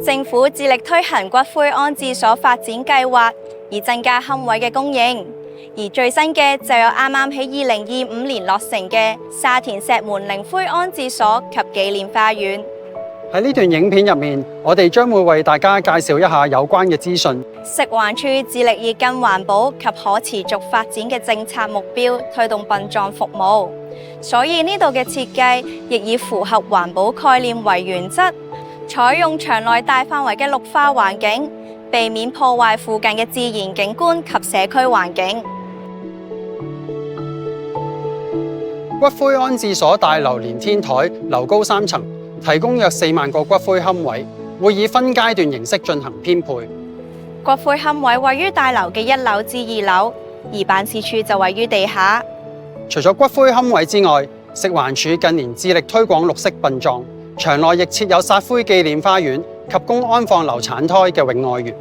政府致力推行骨灰安置所發展計劃，以增加龕位嘅供應。而最新嘅就有啱啱喺2025年落成嘅沙田石門靈灰安置所及紀念花園。喺呢段影片入面，我哋將會為大家介紹一下有關嘅資訊。食環署致力以更環保及可持續發展嘅政策目標推動殯葬服務，所以呢度嘅設計亦以符合環保概念為原則，採用場內大範圍嘅綠化環境，避免破壞附近嘅自然景觀及社區環境。骨灰安置所大樓連天台，樓高3層，提供約4萬個骨灰龕位，會以分階段形式進行編配。骨灰龕位位於大樓嘅1樓至2樓，而辦事處就位於地下。除咗骨灰龕位之外，食環署近年致力推廣綠色殯葬，場內亦設有撒灰紀念花園及供安放流產胎嘅永愛園。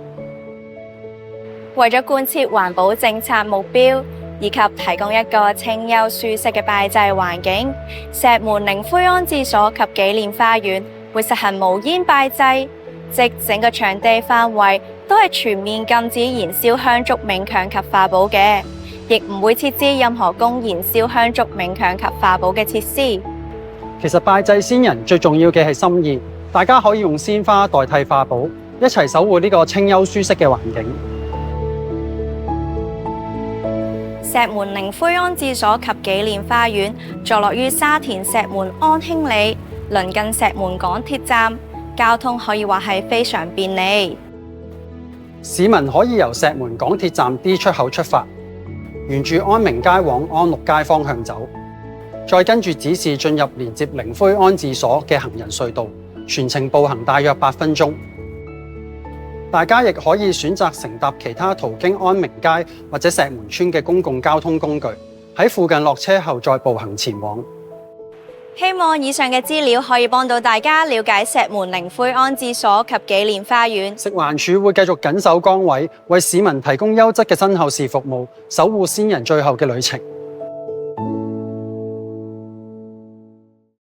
為咗貫徹環保政策目標，以及提供一個清幽舒適嘅拜祭環境，石門靈灰安置所及紀念花園會實行無煙拜祭，即整個場地範圍都係全面禁止燃燒香燭、冥鏹及化寶嘅，亦唔會設置任何供燃燒香燭、冥鏹及化寶嘅設施。其實拜祭先人最重要嘅係心意，大家可以用鮮花代替化寶，一齊守護呢個清幽舒適嘅環境。石門靈灰安置所及紀念花園坐落於沙田石門安興里，鄰近石門港鐵站，交通可以話係非常便利。市民可以由石門港鐵站 D 出口出發，沿住安明街往安陸街方向走，再跟住指示進入連接靈灰安置所嘅行人隧道，全程步行大約8分鐘。大家亦可以選擇乘搭其他途經安明街或者石門村嘅公共交通工具，喺附近落車後再步行前往。希望以上嘅資料可以幫到大家了解石門靈灰安置所及紀念花園。食環署會繼續緊守崗位，為市民提供優質嘅身後事服務，守護先人最後嘅旅程。